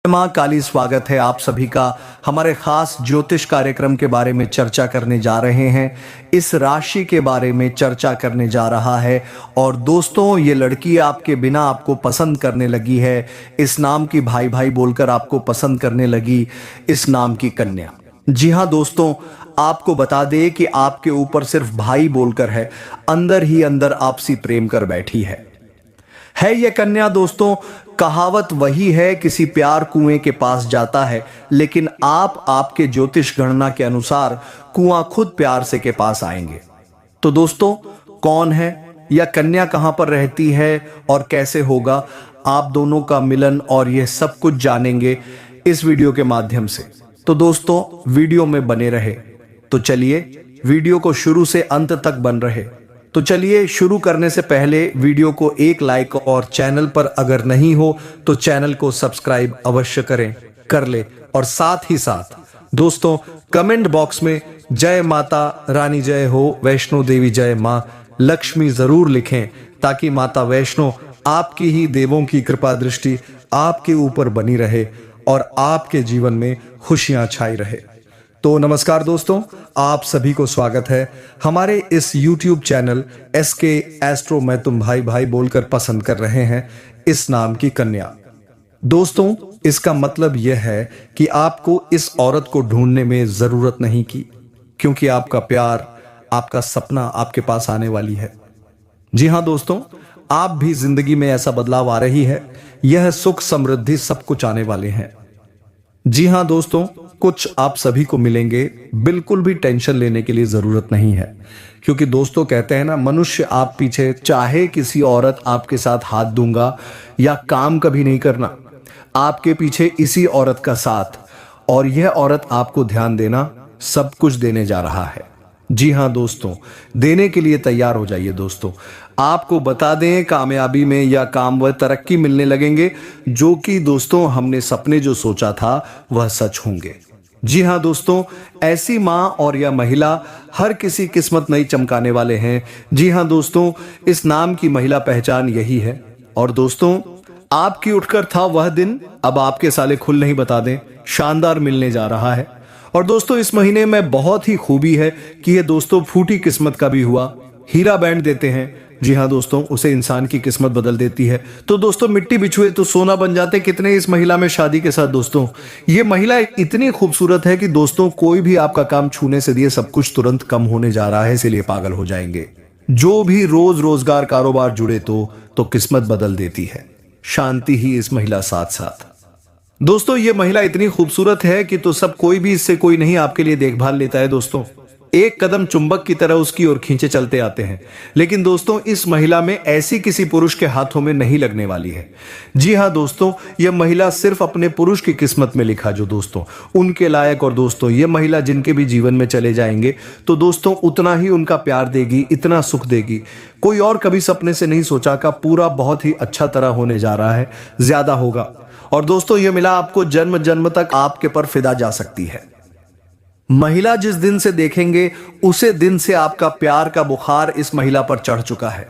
माँ काली, स्वागत है आप सभी का हमारे खास ज्योतिष कार्यक्रम के बारे में चर्चा करने जा रहे हैं। इस राशि के बारे में चर्चा करने जा रहा है। और दोस्तों, ये लड़की आपके बिना आपको पसंद करने लगी है। इस नाम की भाई भाई बोलकर आपको पसंद करने लगी, इस नाम की कन्या। जी हाँ दोस्तों, आपको बता दें कि आपके ऊपर सिर्फ भाई बोलकर है, अंदर ही अंदर आपसी प्रेम कर बैठी है ये कन्या। दोस्तों, कहावत वही है, किसी प्यार कुएं के पास जाता है, लेकिन आपके ज्योतिष गणना के अनुसार कुआं खुद प्यार से के पास आएंगे। तो दोस्तों, कौन है या कन्या, कहां पर रहती है और कैसे होगा आप दोनों का मिलन, और यह सब कुछ जानेंगे इस वीडियो के माध्यम से। तो दोस्तों, वीडियो में बने रहे। तो चलिए, वीडियो को शुरू से अंत तक बन रहे। तो चलिए, शुरू करने से पहले वीडियो को एक लाइक, और चैनल पर अगर नहीं हो तो चैनल को सब्सक्राइब अवश्य कर ले। और साथ ही साथ दोस्तों, कमेंट बॉक्स में जय माता रानी जय हो, वैष्णो देवी जय मां लक्ष्मी जरूर लिखें, ताकि माता वैष्णो आपकी ही देवों की कृपा दृष्टि आपके ऊपर बनी रहे और आपके जीवन में खुशियां छाई रहे। तो नमस्कार दोस्तों, आप सभी को स्वागत है हमारे इस YouTube चैनल SK एस्ट्रो में तुम भाई भाई बोलकर पसंद कर रहे हैं इस नाम की कन्या। दोस्तों, इसका मतलब यह है कि आपको इस औरत को ढूंढने में जरूरत नहीं की, क्योंकि आपका प्यार, आपका सपना आपके पास आने वाली है। जी हाँ दोस्तों, आप भी जिंदगी में ऐसा बदलाव आ रही है, यह सुख समृद्धि सब कुछ आने वाले हैं। जी हाँ दोस्तों, कुछ आप सभी को मिलेंगे, बिल्कुल भी टेंशन लेने के लिए जरूरत नहीं है। क्योंकि दोस्तों, कहते हैं ना, मनुष्य आप पीछे चाहे किसी औरत आपके साथ हाथ दूंगा या काम कभी नहीं करना, आपके पीछे इसी औरत का साथ, और यह औरत आपको ध्यान देना, सब कुछ देने जा रहा है। जी हाँ दोस्तों, देने के लिए तैयार हो जाइए दोस्तों। आपको बता दें, कामयाबी में या काम व तरक्की मिलने लगेंगे, जो कि दोस्तों हमने सपने जो सोचा था वह सच होंगे। जी हाँ दोस्तों, ऐसी माँ और यह महिला हर किसी किस्मत नहीं चमकाने वाले हैं। जी हाँ दोस्तों, इस नाम की महिला पहचान यही है। और दोस्तों, आपकी उठकर था वह दिन, अब आपके साले खुल नहीं बता दें, शानदार मिलने जा रहा है। और दोस्तों, इस महीने में बहुत ही खूबी है कि ये दोस्तों फूटी किस्मत का भी हुआ, हीरा बैंड देते हैं। जी हाँ दोस्तों, उसे इंसान की किस्मत बदल देती है। तो दोस्तों, मिट्टी बिछुए तो सोना बन जाते कितने इस महिला में शादी के साथ। दोस्तों, ये महिला इतनी खूबसूरत है कि दोस्तों, कोई भी आपका काम छूने से दिए सब कुछ तुरंत कम होने जा रहा है, इसीलिए पागल हो जाएंगे। जो भी रोजगार कारोबार जुड़े तो किस्मत बदल देती है। शांति ही इस महिला साथ साथ। दोस्तों, ये महिला इतनी खूबसूरत है कि तो सब कोई भी इससे कोई नहीं आपके लिए देखभाल लेता है। दोस्तों, एक कदम चुंबक की तरह उसकी ओर खींचे चलते आते हैं। लेकिन दोस्तों, इस महिला में ऐसी किसी पुरुष के हाथों में नहीं लगने वाली है। जी हाँ दोस्तों, यह महिला सिर्फ अपने पुरुष की किस्मत में लिखा जो दोस्तों उनके लायक। और दोस्तों, यह महिला जिनके भी जीवन में चले जाएंगे तो दोस्तों उतना ही उनका प्यार देगी, इतना सुख देगी, कोई और कभी सपने से नहीं सोचा का। पूरा बहुत ही अच्छा तरह होने जा रहा है, ज्यादा होगा। और दोस्तों, यह महिला आपको जन्म जन्म तक आपके पर फिदा जा सकती है। महिला जिस दिन से देखेंगे उसे दिन से आपका प्यार का बुखार इस महिला पर चढ़ चुका है।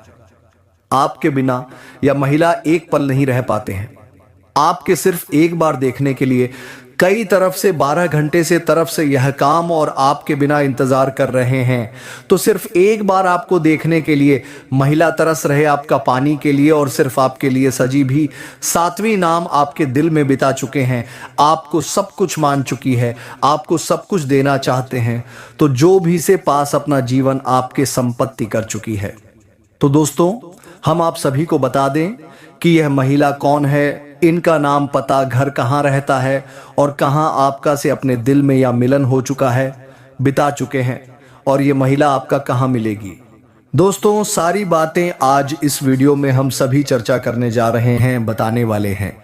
आपके बिना यह महिला एक पल नहीं रह पाते हैं। आपके सिर्फ एक बार देखने के लिए कई तरफ से 12 घंटे से तरफ से यह काम और आपके बिना इंतजार कर रहे हैं। तो सिर्फ एक बार आपको देखने के लिए महिला तरस रहे आपका पानी के लिए, और सिर्फ आपके लिए सजी भी 7वीं नाम आपके दिल में बिता चुके हैं। आपको सब कुछ मान चुकी है, आपको सब कुछ देना चाहते हैं। तो जो भी से पास अपना जीवन आपके संपत्ति कर चुकी है। तो दोस्तों, हम आप सभी को बता दें कि यह महिला कौन है, इनका नाम, पता, घर कहाँ रहता है, और कहाँ आपका से अपने दिल में या मिलन हो चुका है, बिता चुके हैं, और ये महिला आपका कहाँ मिलेगी। दोस्तों, सारी बातें आज इस वीडियो में हम सभी चर्चा करने जा रहे हैं, बताने वाले हैं।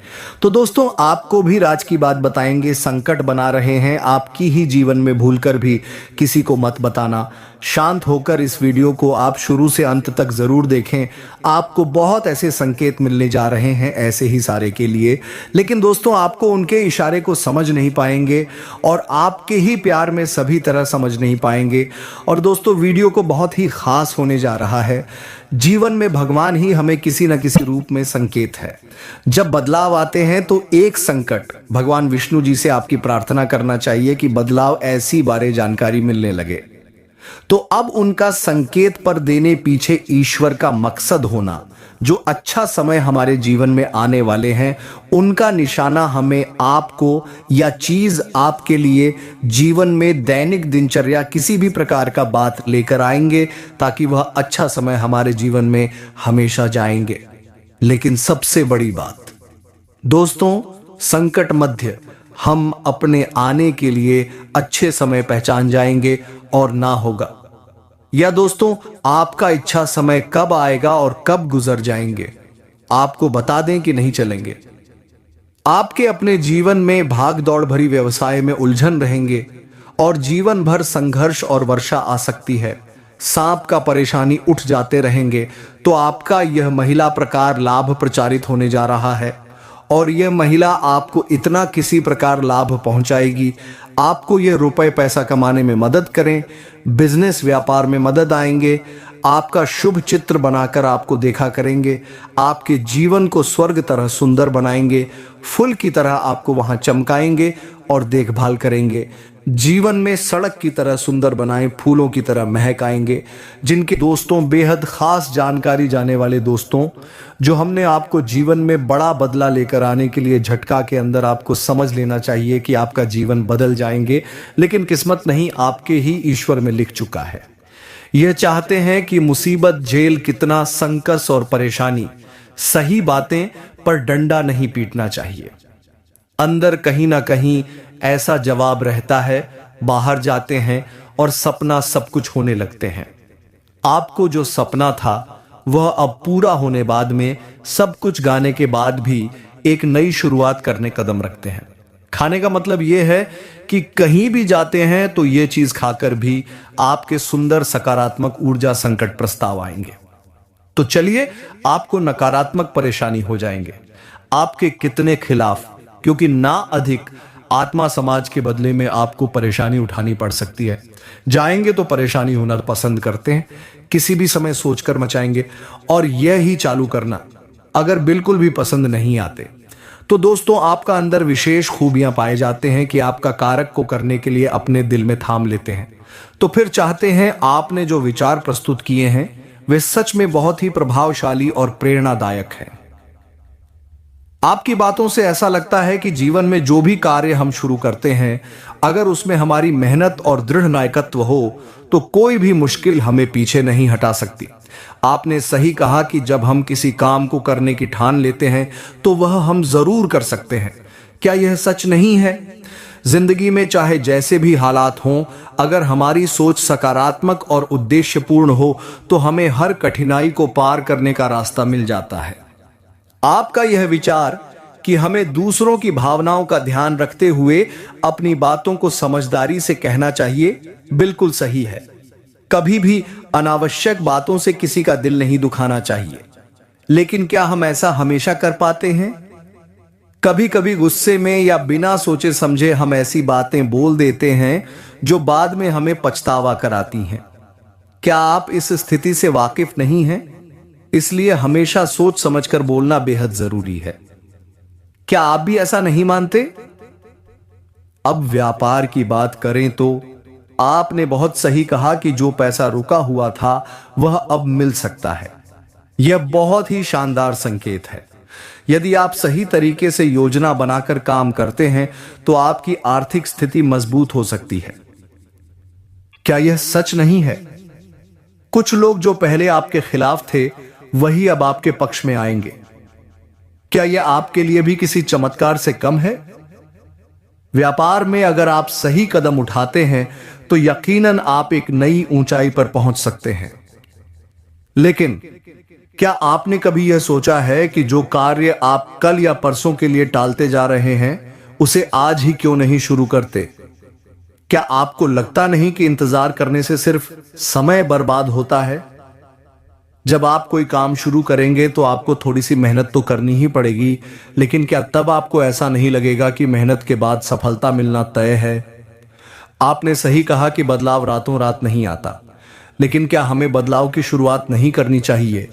तो दोस्तों, आपको भी राज की बात बताएंगे, संकट बना रहे हैं आपकी ही जीवन में, भूलकर भी किसी को मत बताना, शांत होकर इस वीडियो को आप शुरू से अंत तक जरूर देखें। आपको बहुत ऐसे संकेत मिलने जा रहे हैं ऐसे ही सारे के लिए, लेकिन दोस्तों आपको उनके इशारे को समझ नहीं पाएंगे और आपके ही प्यार में सभी तरह समझ नहीं पाएंगे। और दोस्तों वीडियो को बहुत ही खास होने जा रहा है। जीवन में भगवान ही हमें किसी न किसी रूप में संकेत है। जब बदलाव आते हैं तो एक संकट, भगवान विष्णु जी से आपकी प्रार्थना करना चाहिए कि बदलाव ऐसी बारे जानकारी मिलने लगे। तो अब उनका संकेत पर देने पीछे ईश्वर का मकसद होना, जो अच्छा समय हमारे जीवन में आने वाले हैं उनका निशाना हमें आपको या चीज आपके लिए जीवन में दैनिक दिनचर्या किसी भी प्रकार का बात लेकर आएंगे ताकि वह अच्छा समय हमारे जीवन में हमेशा जाएंगे। लेकिन सबसे बड़ी बात दोस्तों, संकट मध्य हम अपने आने के लिए अच्छे समय पहचान जाएंगे और ना होगा। या दोस्तों आपका इच्छा समय कब आएगा और कब गुजर जाएंगे आपको बता दें कि नहीं चलेंगे। आपके अपने जीवन में भाग दौड़ भरी व्यवसाय में उलझन रहेंगे और जीवन भर संघर्ष और वर्षा आ सकती है। सांप का परेशानी उठ जाते रहेंगे तो आपका यह महिला प्रकार लाभ प्रचारित होने जा रहा है और यह महिला आपको इतना किसी प्रकार लाभ पहुंचाएगी, आपको यह रुपए पैसा कमाने में मदद करें, बिजनेस व्यापार में मदद आएंगे, आपका शुभ चित्र बनाकर आपको देखा करेंगे, आपके जीवन को स्वर्ग तरह सुंदर बनाएंगे, फूल की तरह आपको वहां चमकाएंगे और देखभाल करेंगे। जीवन में सड़क की तरह सुंदर बनाएं, फूलों की तरह महक आएंगे। जिनके दोस्तों बेहद खास जानकारी जाने वाले दोस्तों, जो हमने आपको जीवन में बड़ा बदला लेकर आने के लिए झटका के अंदर आपको समझ लेना चाहिए कि आपका जीवन बदल जाएंगे, लेकिन किस्मत नहीं आपके ही ईश्वर में लिख चुका है। यह चाहते हैं कि मुसीबत जेल कितना संकट और परेशानी, सही बातें पर डंडा नहीं पीटना चाहिए। अंदर कहीं ना कहीं ऐसा जवाब रहता है, बाहर जाते हैं और सपना सब कुछ होने लगते हैं। आपको जो सपना था वह अब पूरा होने बाद में सब कुछ गाने के बाद भी एक नई शुरुआत करने कदम रखते हैं। खाने का मतलब यह है कि कहीं भी जाते हैं तो यह चीज खाकर भी आपके सुंदर सकारात्मक ऊर्जा संकट प्रस्ताव आएंगे। तो चलिए आपको नकारात्मक परेशानी हो जाएंगे आपके कितने खिलाफ, क्योंकि ना अधिक आत्मा समाज के बदले में आपको परेशानी उठानी पड़ सकती है। जाएंगे तो परेशानी होना पसंद करते हैं, किसी भी समय सोचकर मचाएंगे और यह ही चालू करना अगर बिल्कुल भी पसंद नहीं आते। तो दोस्तों आपका अंदर विशेष खूबियां पाए जाते हैं कि आपका कारक को करने के लिए अपने दिल में थाम लेते हैं। तो फिर चाहते हैं आपने जो विचार प्रस्तुत किए हैं वे सच में बहुत ही प्रभावशाली और प्रेरणादायक हैं। आपकी बातों से ऐसा लगता है कि जीवन में जो भी कार्य हम शुरू करते हैं अगर उसमें हमारी मेहनत और दृढ़ नायकत्व हो तो कोई भी मुश्किल हमें पीछे नहीं हटा सकती। आपने सही कहा कि जब हम किसी काम को करने की ठान लेते हैं तो वह हम जरूर कर सकते हैं। क्या यह सच नहीं है? जिंदगी में चाहे जैसे भी हालात हों, अगर हमारी सोच सकारात्मक और उद्देश्यपूर्ण हो तो हमें हर कठिनाई को पार करने का रास्ता मिल जाता है। आपका यह विचार कि हमें दूसरों की भावनाओं का ध्यान रखते हुए अपनी बातों को समझदारी से कहना चाहिए, बिल्कुल सही है। कभी भी अनावश्यक बातों से किसी का दिल नहीं दुखाना चाहिए, लेकिन क्या हम ऐसा हमेशा कर पाते हैं? कभी कभी गुस्से में या बिना सोचे समझे हम ऐसी बातें बोल देते हैं जो बाद में हमें पछतावा कराती हैं। क्या आप इस स्थिति से वाकिफ नहीं हैं? इसलिए हमेशा सोच समझकर बोलना बेहद जरूरी है। क्या आप भी ऐसा नहीं मानते? अब व्यापार की बात करें तो आपने बहुत सही कहा कि जो पैसा रुका हुआ था वह अब मिल सकता है। यह बहुत ही शानदार संकेत है। यदि आप सही तरीके से योजना बनाकर काम करते हैं तो आपकी आर्थिक स्थिति मजबूत हो सकती है। क्या यह सच नहीं है? कुछ लोग जो पहले आपके खिलाफ थे वही अब आपके पक्ष में आएंगे। क्या यह आपके लिए भी किसी चमत्कार से कम है? व्यापार में अगर आप सही कदम उठाते हैं तो यकीनन आप एक नई ऊंचाई पर पहुंच सकते हैं। लेकिन क्या आपने कभी यह सोचा है कि जो कार्य आप कल या परसों के लिए टालते जा रहे हैं उसे आज ही क्यों नहीं शुरू करते? क्या आपको लगता नहीं कि इंतजार करने से सिर्फ समय बर्बाद होता है? जब आप कोई काम शुरू करेंगे तो आपको थोड़ी सी मेहनत तो करनी ही पड़ेगी, लेकिन क्या तब आपको ऐसा नहीं लगेगा कि मेहनत के बाद सफलता मिलना तय है? आपने सही कहा कि बदलाव रातों रात नहीं आता, लेकिन क्या हमें बदलाव की शुरुआत नहीं करनी चाहिए?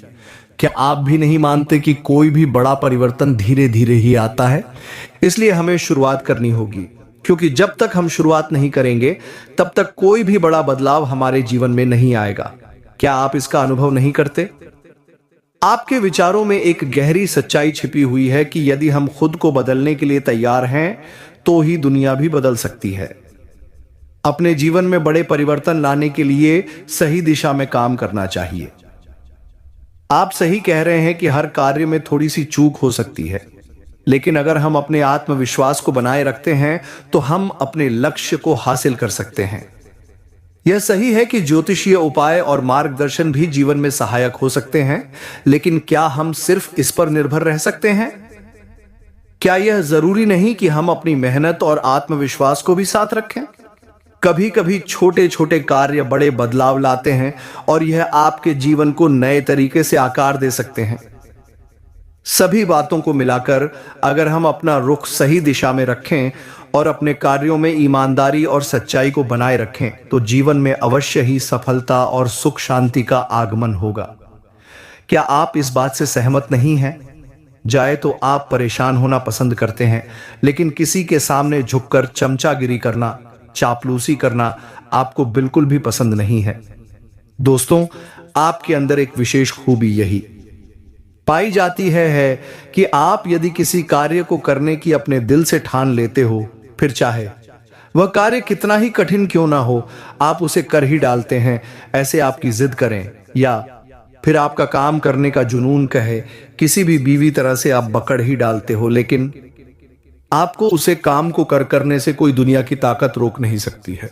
क्या आप भी नहीं मानते कि कोई भी बड़ा परिवर्तन धीरे धीरे ही आता है? इसलिए हमें शुरुआत करनी होगी, क्योंकि जब तक हम शुरुआत नहीं करेंगे तब तक कोई भी बड़ा बदलाव हमारे जीवन में नहीं आएगा। क्या आप इसका अनुभव नहीं करते? आपके विचारों में एक गहरी सच्चाई छिपी हुई है कि यदि हम खुद को बदलने के लिए तैयार हैं तो ही दुनिया भी बदल सकती है। अपने जीवन में बड़े परिवर्तन लाने के लिए सही दिशा में काम करना चाहिए। आप सही कह रहे हैं कि हर कार्य में थोड़ी सी चूक हो सकती है, लेकिन अगर हम अपने आत्मविश्वास को बनाए रखते हैं तो हम अपने लक्ष्य को हासिल कर सकते हैं। यह सही है कि ज्योतिषीय उपाय और मार्गदर्शन भी जीवन में सहायक हो सकते हैं, लेकिन क्या हम सिर्फ इस पर निर्भर रह सकते हैं? क्या यह जरूरी नहीं कि हम अपनी मेहनत और आत्मविश्वास को भी साथ रखें? कभी कभी छोटे छोटे कार्य बड़े बदलाव लाते हैं और यह आपके जीवन को नए तरीके से आकार दे सकते हैं। सभी बातों को मिलाकर अगर हम अपना रुख सही दिशा में रखें और अपने कार्यों में ईमानदारी और सच्चाई को बनाए रखें तो जीवन में अवश्य ही सफलता और सुख शांति का आगमन होगा। क्या आप इस बात से सहमत नहीं हैं? जाए तो आप परेशान होना पसंद करते हैं, लेकिन किसी के सामने झुककर चमचागिरी करना, चापलूसी करना आपको बिल्कुल भी पसंद नहीं है। दोस्तों, आपके अंदर एक विशेष खूबी यही पाई जाती है कि आप यदि किसी कार्य को करने की अपने दिल से ठान लेते हो, फिर चाहे वह कार्य कितना ही कठिन क्यों ना हो, आप उसे कर ही डालते हैं। ऐसे आपकी जिद करें या फिर आपका काम करने का जुनून कहे, किसी भी बीवी तरह से आप पकड़ ही डालते हो, लेकिन आपको उसे काम को करने से कोई दुनिया की ताकत रोक नहीं सकती है।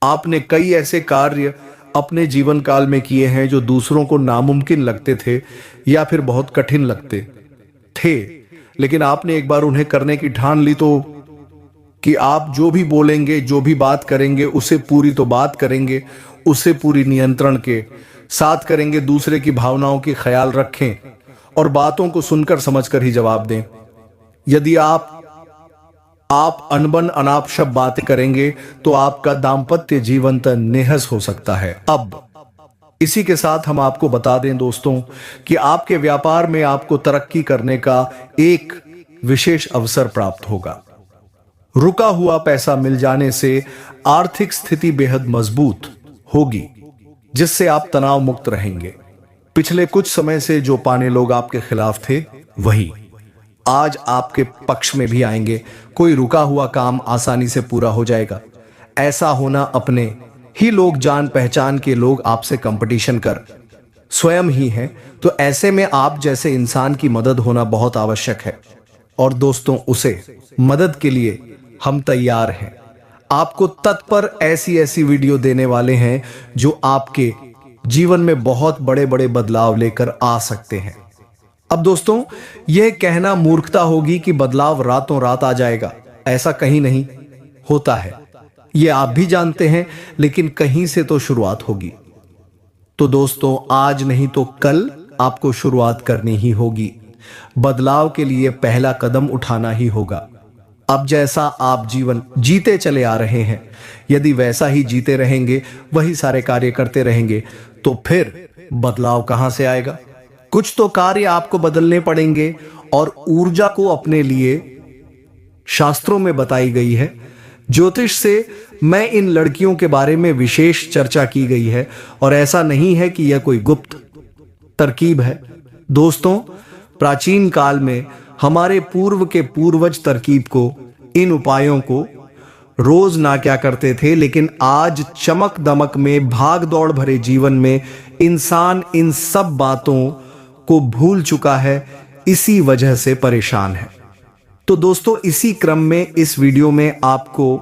आपने कई ऐसे कार्य अपने जीवन काल में किए हैं जो दूसरों को नामुमकिन लगते थे या फिर बहुत कठिन लगते थे, लेकिन आपने एक बार उन्हें करने की ठान ली तो कि आप जो भी बोलेंगे, जो भी बात करेंगे, उसे पूरी तो बात करेंगे, उसे पूरी नियंत्रण के साथ करेंगे, दूसरे की भावनाओं की ख्याल रखें और बातों को सुनकर समझकर ही जवाब दें। यदि आप अनबन अनाप शब्द बातें करेंगे तो आपका दाम्पत्य जीवन तक नेहस हो सकता है। अब इसी के साथ हम आपको बता दें दोस्तों कि आपके व्यापार में आपको तरक्की करने का एक विशेष अवसर प्राप्त होगा। रुका हुआ पैसा मिल जाने से आर्थिक स्थिति बेहद मजबूत होगी, जिससे आप तनाव मुक्त रहेंगे। पिछले कुछ समय से जो पाने लोग आपके खिलाफ थे वही आज आपके पक्ष में भी आएंगे। कोई रुका हुआ काम आसानी से पूरा हो जाएगा। ऐसा होना अपने ही लोग, जान पहचान के लोग आपसे कंपटीशन कर स्वयं ही हैं, तो ऐसे में आप जैसे इंसान की मदद होना बहुत आवश्यक है। और दोस्तों, उसे मदद के लिए हम तैयार हैं। आपको तत्पर ऐसी ऐसी वीडियो देने वाले हैं जो आपके जीवन में बहुत बड़े बड़े बदलाव लेकर आ सकते हैं। अब दोस्तों, यह कहना मूर्खता होगी कि बदलाव रातों रात आ जाएगा। ऐसा कहीं नहीं होता है, यह आप भी जानते हैं, लेकिन कहीं से तो शुरुआत होगी। तो दोस्तों, आज नहीं तो कल आपको शुरुआत करनी ही होगी। बदलाव के लिए पहला कदम उठाना ही होगा। अब जैसा आप जीवन जीते चले आ रहे हैं, यदि वैसा ही जीते रहेंगे, वही सारे कार्य करते रहेंगे, तो फिर बदलाव कहां से आएगा? कुछ तो कार्य आपको बदलने पड़ेंगे और ऊर्जा को अपने लिए शास्त्रों में बताई गई है। ज्योतिष से मैं इन लड़कियों के बारे में विशेष चर्चा की गई है और ऐसा नहीं है कि यह कोई गुप्त तरकीब है। दोस्तों, प्राचीन काल में हमारे पूर्व के पूर्वज तरकीब को, इन उपायों को रोज ना क्या करते थे, लेकिन आज चमक दमक में, भाग दौड़ भरे जीवन में इंसान इन सब बातों को भूल चुका है, इसी वजह से परेशान है। तो दोस्तों, इसी क्रम में इस वीडियो में आपको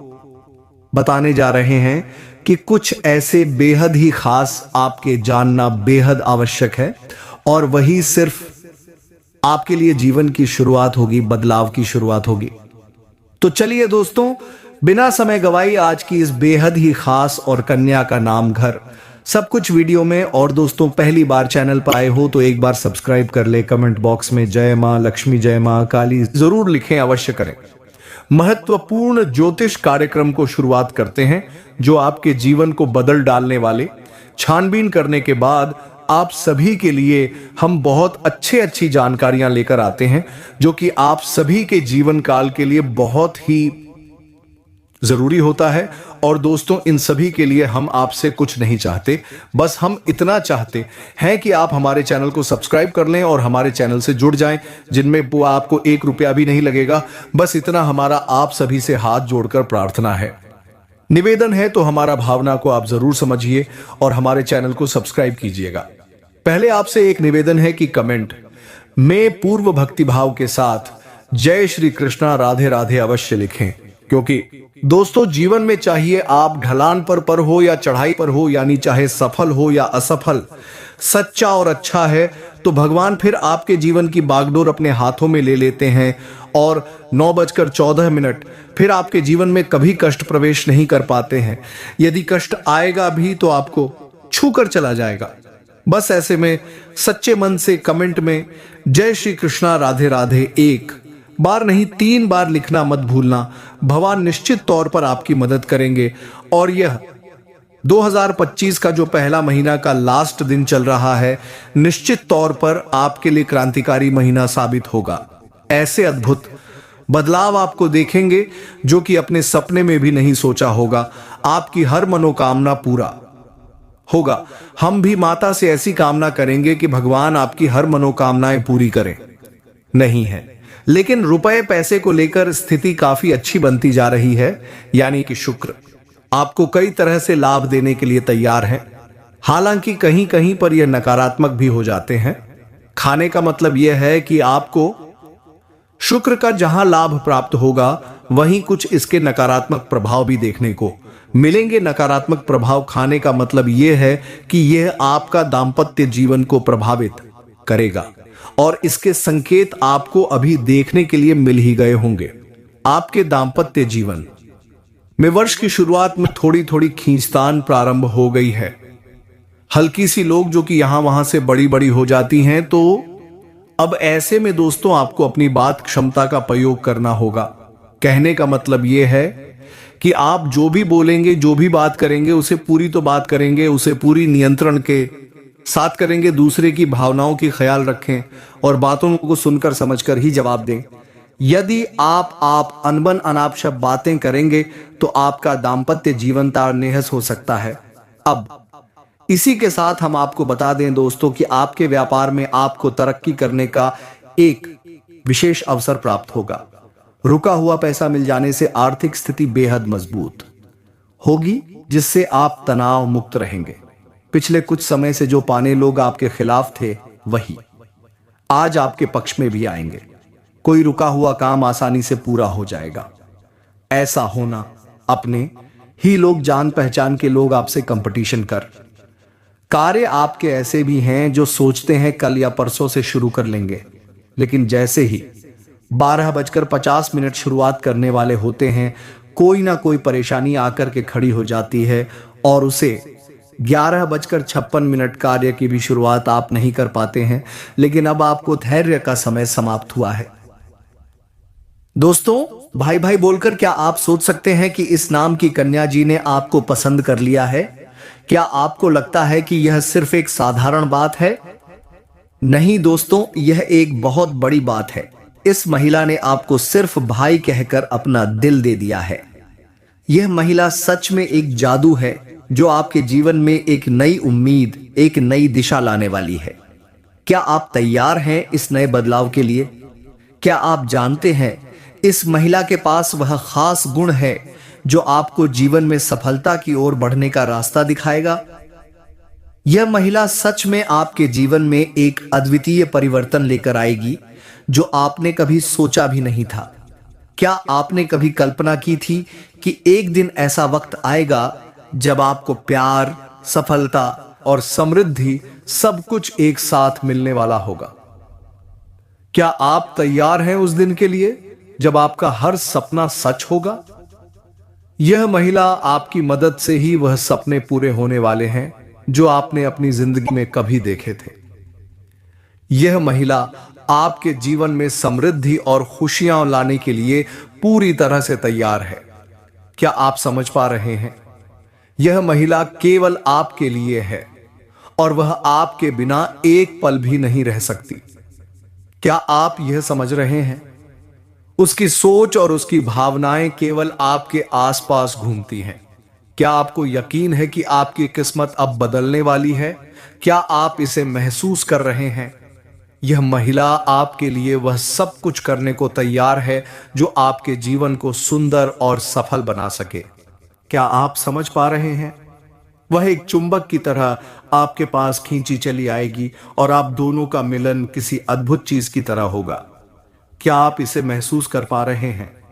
बताने जा रहे हैं कि कुछ ऐसे बेहद ही खास आपके जानना बेहद आवश्यक है, और वही सिर्फ आपके लिए जीवन की शुरुआत होगी, बदलाव की शुरुआत होगी। तो चलिए दोस्तों, बिना समय गवाई आज की इस बेहद ही खास और कन्या का नाम घर सब कुछ वीडियो में। और दोस्तों, पहली बार चैनल पर आए हो तो एक बार सब्सक्राइब कर ले। कमेंट बॉक्स में जय मां लक्ष्मी, जय मां काली जरूर लिखें, अवश्य करें। महत्वपूर्ण ज्योतिष कार्यक्रम को शुरुआत करते हैं, जो आपके जीवन को बदल डालने वाले। छानबीन करने के बाद आप सभी के लिए हम बहुत अच्छी जानकारियां लेकर आते हैं, जो कि आप सभी के जीवन काल के लिए बहुत ही जरूरी होता है। और दोस्तों, इन सभी के लिए हम आपसे कुछ नहीं चाहते, बस हम इतना चाहते हैं कि आप हमारे चैनल को सब्सक्राइब कर लें और हमारे चैनल से जुड़ जाएं, जिनमें आपको 1 रुपया भी नहीं लगेगा। बस इतना हमारा आप सभी से हाथ जोड़कर प्रार्थना है, निवेदन है। तो हमारा भावना को आप जरूर समझिए और हमारे चैनल को सब्सक्राइब कीजिएगा। पहले आपसे एक निवेदन है कि कमेंट में पूर्व भक्ति भाव के साथ जय श्री कृष्णा राधे राधे अवश्य लिखें, क्योंकि दोस्तों, जीवन में चाहिए आप ढलान पर हो या चढ़ाई पर हो, यानी चाहे सफल हो या असफल, सच्चा और अच्छा है तो भगवान फिर आपके जीवन की बागडोर अपने हाथों में ले लेते हैं। और 9:14 फिर आपके जीवन में कभी कष्ट प्रवेश नहीं कर पाते हैं। यदि कष्ट आएगा भी तो आपको छू कर चला जाएगा। बस ऐसे में सच्चे मन से कमेंट में जय श्री कृष्णा राधे राधे 1 बार नहीं 3 बार लिखना मत भूलना। भगवान निश्चित तौर पर आपकी मदद करेंगे। और यह 2025 का जो पहला महीना का लास्ट दिन चल रहा है, निश्चित तौर पर आपके लिए क्रांतिकारी महीना साबित होगा। ऐसे अद्भुत बदलाव आपको देखेंगे जो कि अपने सपने में भी नहीं सोचा होगा। आपकी हर मनोकामना पूरा होगा। हम भी माता से ऐसी कामना करेंगे कि भगवान आपकी हर मनोकामनाएं पूरी करें। नहीं है, लेकिन रुपए पैसे को लेकर स्थिति काफी अच्छी बनती जा रही है, यानी कि शुक्र आपको कई तरह से लाभ देने के लिए तैयार है। हालांकि कहीं कहीं पर यह नकारात्मक भी हो जाते हैं। खाने का मतलब यह है कि आपको शुक्र का जहां लाभ प्राप्त होगा, वहीं कुछ इसके नकारात्मक प्रभाव भी देखने को मिलेंगे। नकारात्मक प्रभाव खाने का मतलब यह है कि यह आपका दाम्पत्य जीवन को प्रभावित करेगा, और इसके संकेत आपको अभी देखने के लिए मिल ही गए होंगे। आपके दाम्पत्य जीवन में वर्ष की शुरुआत में थोड़ी थोड़ी खींचतान प्रारंभ हो गई है। हल्की सी लोग जो कि यहां वहां से बड़ी बड़ी हो जाती हैं। तो अब ऐसे में दोस्तों, आपको अपनी बात क्षमता का प्रयोग करना होगा। कहने का मतलब यह है कि आप जो भी बोलेंगे, जो भी बात करेंगे, उसे पूरी तो बात करेंगे, उसे पूरी नियंत्रण के साथ करेंगे। दूसरे की भावनाओं की ख्याल रखें और बातों को सुनकर समझकर ही जवाब दें। यदि आप अनबन अनाप शब्द बातें करेंगे तो आपका दाम्पत्य जीवन तार नेहस हो सकता है। अब इसी के साथ हम आपको बता दें दोस्तों कि आपके व्यापार में आपको तरक्की करने का एक विशेष अवसर प्राप्त होगा। रुका हुआ पैसा मिल जाने से आर्थिक स्थिति बेहद मजबूत होगी, जिससे आप तनाव मुक्त रहेंगे। पिछले कुछ समय से जो पाने लोग आपके खिलाफ थे, वही आज आपके पक्ष में भी आएंगे। कोई रुका हुआ काम आसानी से पूरा हो जाएगा। ऐसा होना अपने ही लोग, जान पहचान के लोग आपसे कंपटीशन कर। कार्य आपके ऐसे भी हैं जो सोचते हैं कल या परसों से शुरू कर लेंगे, लेकिन जैसे ही 12:50 शुरुआत करने वाले होते हैं, कोई ना कोई परेशानी आकर के खड़ी हो जाती है और उसे 11:56 कार्य की भी शुरुआत आप नहीं कर पाते हैं। लेकिन अब आपको धैर्य का समय समाप्त हुआ है। दोस्तों, भाई भाई बोलकर क्या आप सोच सकते हैं कि इस नाम की कन्या जी ने आपको पसंद कर लिया है? क्या आपको लगता है कि यह सिर्फ एक साधारण बात है? नहीं दोस्तों, यह एक बहुत बड़ी बात है। इस महिला ने आपको सिर्फ भाई कहकर अपना दिल दे दिया है। यह महिला सच में एक जादू है जो आपके जीवन में एक नई उम्मीद, एक नई दिशा लाने वाली है। क्या आप तैयार हैं इस नए बदलाव के लिए? क्या आप जानते हैं इस महिला के पास वह खास गुण है जो आपको जीवन में सफलता की ओर बढ़ने का रास्ता दिखाएगा? यह महिला सच में आपके जीवन में एक अद्वितीय परिवर्तन लेकर आएगी जो आपने कभी सोचा भी नहीं था। क्या आपने कभी कल्पना की थी कि एक दिन ऐसा वक्त आएगा जब आपको प्यार, सफलता और समृद्धि सब कुछ एक साथ मिलने वाला होगा? क्या आप तैयार हैं उस दिन के लिए जब आपका हर सपना सच होगा? यह महिला आपकी मदद से ही वह सपने पूरे होने वाले हैं जो आपने अपनी जिंदगी में कभी देखे थे। यह महिला आपके जीवन में समृद्धि और खुशियां लाने के लिए पूरी तरह से तैयार है। क्या आप समझ पा रहे हैं? यह महिला केवल आपके लिए है और वह आपके बिना एक पल भी नहीं रह सकती। क्या आप यह समझ रहे हैं? उसकी सोच और उसकी भावनाएं केवल आपके आसपास घूमती हैं। क्या आपको यकीन है कि आपकी किस्मत अब बदलने वाली है? क्या आप इसे महसूस कर रहे हैं? यह महिला आपके लिए वह सब कुछ करने को तैयार है जो आपके जीवन को सुंदर और सफल बना सके। क्या आप समझ पा रहे हैं? वह एक चुंबक की तरह आपके पास खींची चली आएगी और आप दोनों का मिलन किसी अद्भुत चीज की तरह होगा। क्या आप इसे महसूस कर पा रहे हैं?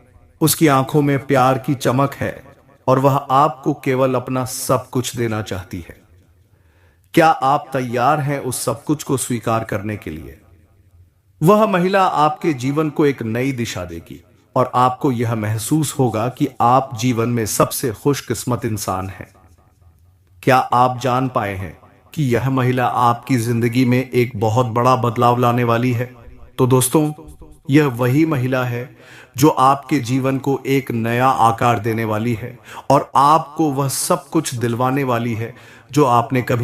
उसकी आंखों में प्यार की चमक है और वह आपको केवल अपना सब कुछ देना चाहती है। क्या आप तैयार हैं उस सब कुछ को स्वीकार करने के लिए? वह महिला आपके जीवन को एक नई दिशा देगी और आपको यह महसूस होगा कि आप जीवन में सबसे खुशकिस्मत इंसान हैं। क्या आप जान पाए हैं कि यह महिला आपकी जिंदगी में एक बहुत बड़ा बदलाव लाने वाली है? तो दोस्तों, यह वही महिला है जो आपके जीवन को एक नया आकार देने वाली है और आपको वह सब कुछ दिलवाने वाली है जो आपने कभी